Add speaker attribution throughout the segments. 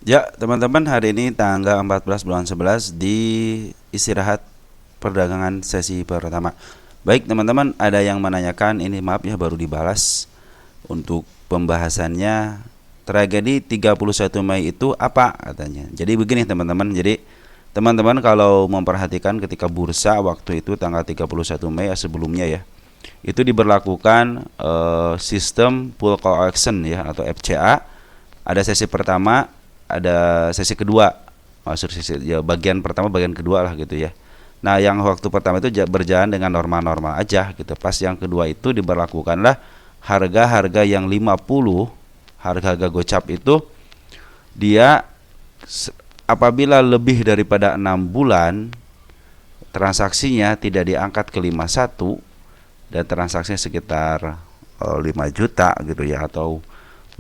Speaker 1: Ya, teman-teman, hari ini tanggal 14 bulan 11 di istirahat perdagangan sesi pertama. Baik, teman-teman, ada yang menanyakan ini, maaf ya baru dibalas untuk pembahasannya tragedi 31 Mei itu apa katanya. Jadi begini, teman-teman. Jadi teman-teman kalau memperhatikan ketika bursa waktu itu tanggal 31 Mei sebelumnya ya, itu diberlakukan sistem full call action ya atau FCA. Ada sesi pertama, ada sesi kedua, maksud sesi ya bagian pertama bagian kedua lah gitu ya. Nah, yang waktu pertama itu berjalan dengan normal-normal aja gitu. Pas yang kedua itu diberlakukanlah harga-harga yang 50, harga-harga gocap itu dia apabila lebih daripada 6 bulan transaksinya tidak diangkat ke 51 dan transaksinya sekitar 5 juta gitu ya, atau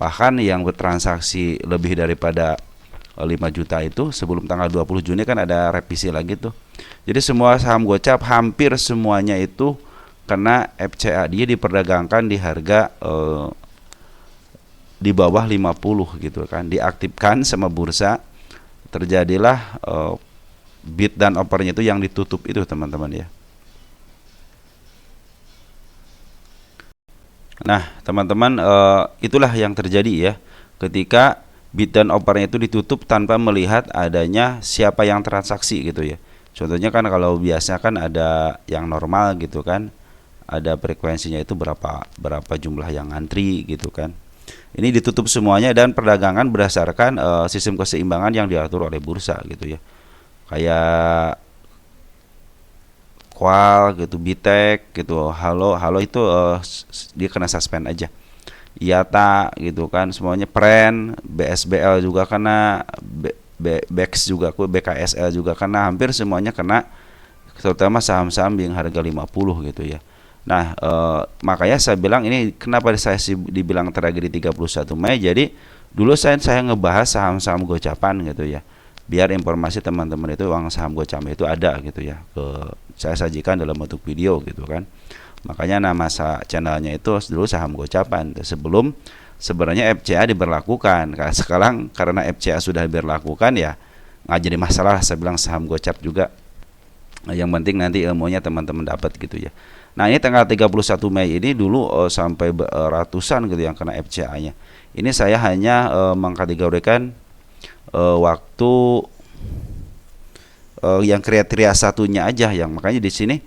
Speaker 1: bahkan yang bertransaksi lebih daripada 5 juta itu sebelum tanggal 20 Juni kan ada revisi lagi tuh. Jadi semua saham gocap hampir semuanya itu kena FCA, dia diperdagangkan di harga di bawah 50 gitu kan, diaktifkan sama bursa, terjadilah bid dan opernya itu yang ditutup itu teman-teman ya. Nah, teman-teman, itulah yang terjadi ya ketika bid dan opernya itu ditutup tanpa melihat adanya siapa yang transaksi gitu ya. Contohnya kan kalau biasa kan ada yang normal gitu kan, ada frekuensinya itu berapa berapa jumlah yang ngantri gitu kan. Ini ditutup semuanya dan perdagangan berdasarkan sistem keseimbangan yang diatur oleh bursa gitu ya. Kayak Qual gitu, Bitek gitu, Halo, Halo itu dia kena suspend aja. IATA gitu kan, semuanya Pren, BSBL juga kena, BEX juga, BKSL juga kena, hampir semuanya kena, terutama saham-saham yang harga 50 gitu ya. Nah, makanya saya bilang ini kenapa saya dibilang tragedi 31 Mei. Jadi dulu saya ngebahas saham-saham gocapan gitu ya. Biar informasi teman-teman itu uang saham gocap itu ada gitu ya. Saya sajikan dalam bentuk video gitu kan. Makanya nama channelnya itu dulu saham gocapan sebelum sebenarnya FCA diberlakukan. Karena sekarang karena FCA sudah diberlakukan ya nggak jadi masalah, saya bilang saham gocap juga. Nah, yang penting nanti ilmunya teman-teman dapat gitu ya. Nah, ini tanggal 31 Mei ini dulu sampai ratusan gitu yang kena FCA-nya. Ini saya hanya mengkategorikan waktu yang kriteria satunya aja, yang makanya di sini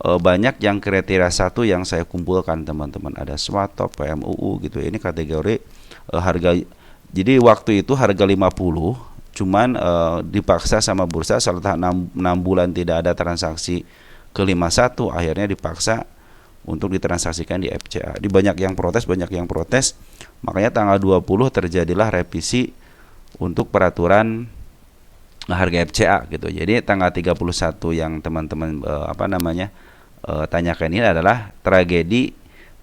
Speaker 1: banyak yang kriteria satu yang saya kumpulkan teman-teman. Ada Swatop, PMUU gitu. Ini kategori harga. Jadi waktu itu harga 50, cuman dipaksa sama bursa setelah 6 bulan tidak ada transaksi ke 51, akhirnya dipaksa untuk ditransaksikan di FCA. Di banyak yang protes, makanya tanggal 20 terjadilah revisi untuk peraturan harga FCA gitu. Jadi tanggal 31 yang teman-teman tanyakan ini adalah tragedi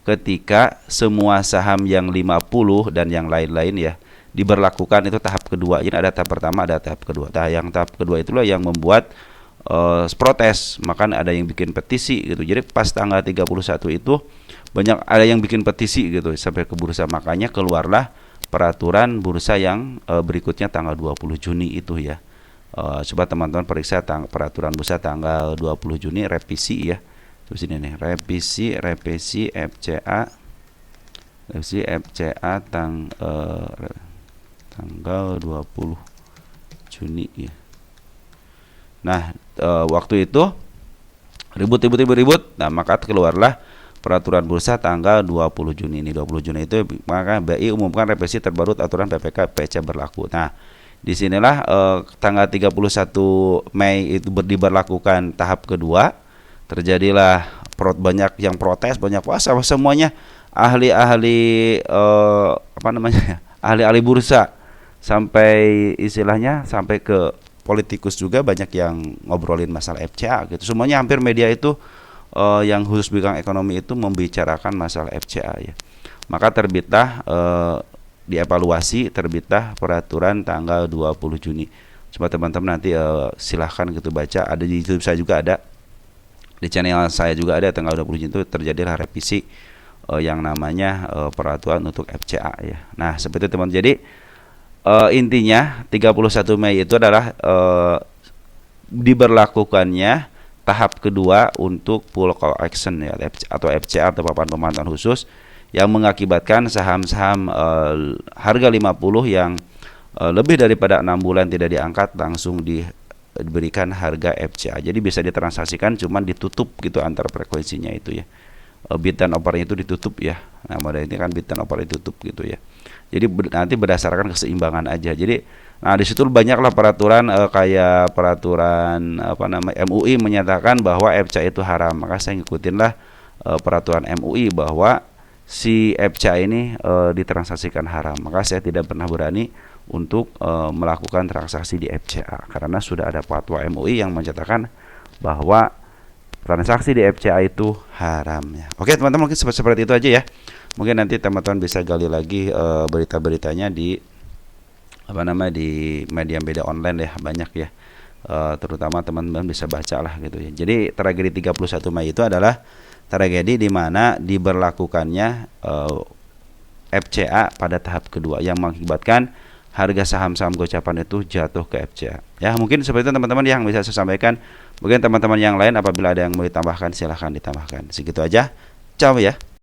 Speaker 1: ketika semua saham yang 50 dan yang lain-lain ya diberlakukan, itu tahap kedua. Jadi ada tahap pertama, ada tahap kedua. Nah, yang tahap kedua itulah yang membuat protes, maka ada yang bikin petisi gitu. Jadi pas tanggal 31 itu banyak ada yang bikin petisi gitu sampai ke bursa, makanya keluarlah peraturan bursa yang berikutnya tanggal 20 Juni itu ya. Coba teman-teman periksa peraturan bursa tanggal 20 Juni revisi ya. Terus ini nih, revisi FCA, tanggal 20 Juni ya. Nah, waktu itu ribut. Nah, maka keluarlah peraturan bursa tanggal 20 Juni ini. 20 Juni itu maka BI umumkan revisi terbaru aturan PPK PC berlaku. Nah, disinilah tanggal 31 Mei itu diberlakukan tahap kedua. Terjadilah banyak yang protes, banyak puasa semuanya ahli-ahli ahli-ahli bursa, sampai istilahnya sampai ke politikus juga banyak yang ngobrolin masalah FCA gitu. Semuanya hampir media itu yang khusus bidang ekonomi itu membicarakan masalah FCA ya. Maka terbitlah dievaluasi, terbitlah peraturan tanggal 20 Juni. Coba teman-teman nanti silahkan gitu baca, ada di YouTube saya juga ada, di channel saya juga ada. Tanggal 20 Juni itu terjadilah revisi yang namanya peraturan untuk FCA ya. Nah, seperti itu teman. Jadi intinya 31 Mei itu adalah diberlakukannya tahap kedua untuk full call action ya, atau FCA atau papan pemantauan khusus, yang mengakibatkan saham-saham harga 50 yang lebih daripada 6 bulan tidak diangkat langsung diberikan harga FCA. Jadi bisa ditransaksikan, cuman ditutup gitu antar frekuensinya itu ya. Bid dan offernya itu ditutup ya. Nah, model ini kan bid dan offer ditutup gitu ya. Jadi nanti berdasarkan keseimbangan aja. Jadi nah di situ banyaklah peraturan kayak peraturan MUI menyatakan bahwa FCA itu haram. Maka saya ngikutinlah peraturan MUI bahwa si FCA ini ditransaksikan haram. Maka saya tidak pernah berani untuk melakukan transaksi di FCA karena sudah ada fatwa MUI yang menyatakan bahwa transaksi di FCA itu haram ya. Oke teman-teman, mungkin seperti itu aja ya. Mungkin nanti teman-teman bisa gali lagi berita-beritanya di di media online ya, banyak ya. Terutama teman-teman bisa baca lah gitu ya. Jadi tragedi 31 Mei itu adalah tragedi di mana diberlakukannya FCA pada tahap kedua yang mengakibatkan harga saham-saham gocapan itu jatuh ke FCA. Ya, mungkin seperti itu teman-teman yang bisa saya sampaikan. Mungkin teman-teman yang lain apabila ada yang mau ditambahkan silahkan ditambahkan. Segitu aja. Ciao ya.